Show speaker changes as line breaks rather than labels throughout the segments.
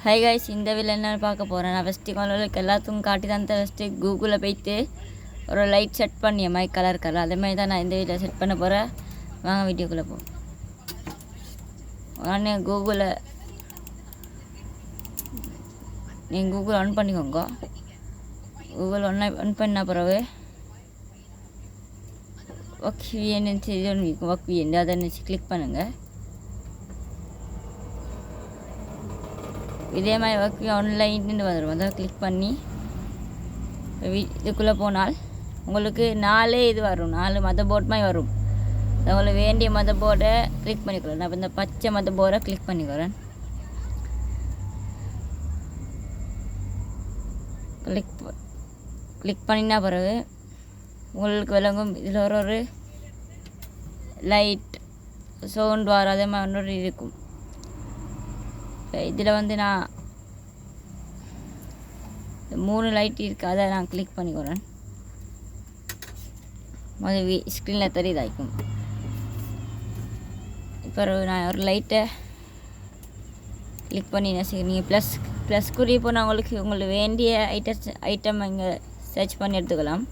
Hi guys, இந்த வீடியோவில் என்னென்னு பார்க்க போகிறேன். நான் ஃபஸ்ட்டு உங்களுக்கு எல்லாத்துக்கும் காட்டி தான் ஃபஸ்ட்டு கூகுளில் போய்ட்டு ஒரு லைட் செட் பண்ணிய மைக் கலர் அதேமாதிரி தான் நான் இந்த வீடியோவில் செட் பண்ண போகிறேன். வாங்க வீடியோக்குள்ளே போ. உடனே நீங்கள் கூகுள் ஆன் பண்ணிக்கோங்க. கூகுள் ஆன் பண்ண பிறகு ஒர்க் விஎன்னு ஒர்க் விஎன் அதை நினச்சி கிளிக் பண்ணுங்கள். இதே மாதிரி ஒர்க் ஆன்லைன்னு வந்துடும். அதை கிளிக் பண்ணி இதுக்குள்ளே போனால் உங்களுக்கு 4 இது வரும், 4 மத போர்ட் மாதிரி வரும். உங்களுக்கு வேண்டிய மத போர்டை கிளிக் பண்ணிக்கிறேன். நான் இப்போ இந்த பச்சை மத போர்டை கிளிக் பண்ணிக்கிறேன். கிளிக் பண்ணினா பிறகு உங்களுக்கு விளங்கும். இதில் ஒரு லைட் சவுண்ட் வர அதே மாதிரி ஒன்று இருக்கும். இதில் நான் 3 லைட் இருக்குது, அதை நான் கிளிக் பண்ணிக்கிறேன். முதல் ஸ்க்ரீனில் தெரியுதாய்க்கும். இப்போ நான் ஒரு லைட்டை கிளிக் பண்ணி நீங்கள் ப்ளஸ் குறி போனால் உங்களுக்கு வேண்டிய ஐட்டம் இங்கே சர்ச் பண்ணி எடுத்துக்கலாம்.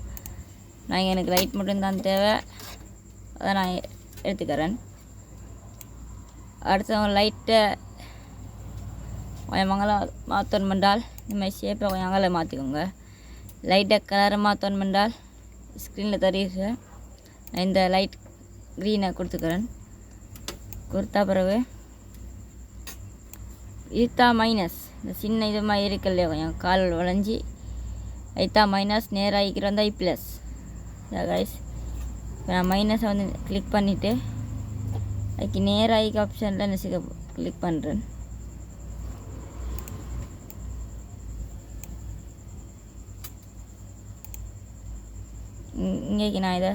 நான் எனக்கு லைட் மட்டும்தான் தேவை, அதை நான் எடுத்துக்கிறேன். அடுத்த லைட்டை கொஞ்சம் மாற்றணும் பண்ணால் இந்த மாதிரி ஷேப்பை கொஞ்சம் அங்கே மாற்றிக்கோங்க. லைட்டை கலரை மாற்றணும் பண்ணால் ஸ்க்ரீனில் தெரியுது. நான் இந்த லைட் க்ரீனை கொடுத்துக்கிறேன். கொடுத்தா பிறகு இதுதா மைனஸ், இந்த சின்ன இது மாதிரி இருக்கு இல்லையா, கொஞ்சம் கால் வளைஞ்சி ஐத்தா மைனஸ், நேராகிக்கிற ஐ ப்ளஸ். கைஸ், இப்போ நான் மைனஸை கிளிக் பண்ணிவிட்டு அதுக்கு நேராகிக்க ஆப்ஷனில் நெசிக்க கிளிக் பண்ணுறேன். இங்கேக்கு நான் இதை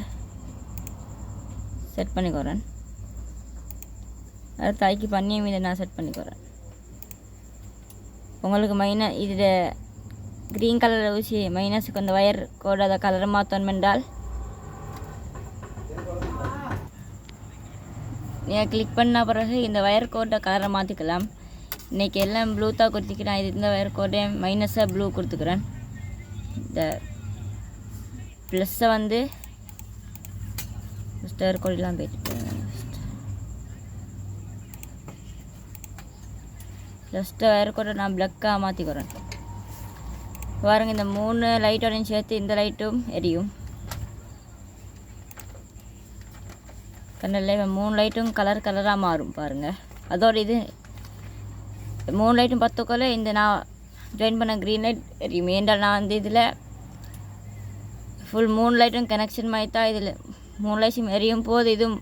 செட் பண்ணிக்கிறேன். அடுத்து ஐக்கு பண்ணி இதை நான் செட் பண்ணிக்கிறேன். உங்களுக்கு இது க்ரீன் கலர் ஊசி மைனஸுக்கு அந்த ஒயர் கோடு அதை கலரை மாற்றணும் என்றால் நீங்கள் கிளிக் பண்ண பிறகு இந்த ஒயர் கோட்டை கலரை மாற்றிக்கலாம். இன்றைக்கி எல்லாம் ப்ளூ தான் கொடுத்துக்கிறேன். இது இந்த ஒயர் கோட்டை மைனஸாக ப்ளூ கொடுத்துக்கிறேன். இந்த ப்ளஸ்ஸை ஸ்டர் கோடெலாம் போயிட்டு ப்ளஸ்ட்டு ஒயர் கோட்டை நான் பிளக்காக மாற்றிக்கிறேன். பாருங்கள், இந்த 3 லைட்டோடையும் சேர்த்து இந்த லைட்டும் எரியும். கண்ணில் 3 லைட்டும் கலராக மாறும் பாருங்கள். அதோட இது 3 லைட்டும் 10 கொலை இந்த நான் ஜாயின் பண்ண க்ரீன் லைட் எரியும். ஏன்றால் நான் இதில் ஃபுல் 3 லைட்டும் கனெக்ஷன் மாதிரி தான். இதில் 3 லைட்டும் எரியும் போது இதுவும்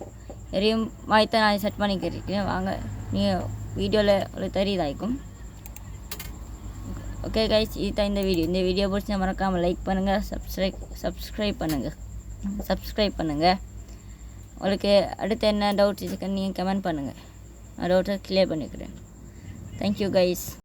எரியும் மாதிரி தான் நான் செட் பண்ணிக்கிறேன். வாங்க, நீங்கள் வீடியோவில் உங்களுக்கு தெரியுதாய்க்கும். ஓகே கைஸ், இதுதான் இந்த வீடியோ பிடிச்சி மறக்காமல் லைக் பண்ணுங்கள், சப்ஸ்கிரைப் பண்ணுங்கள். உங்களுக்கு அடுத்து என்ன டவுட்ஸ் இருக்குன்னு நீங்கள் கமெண்ட் பண்ணுங்கள். நான் டவுட்டை கிளியர் பண்ணிக்கிறேன். Thank you guys.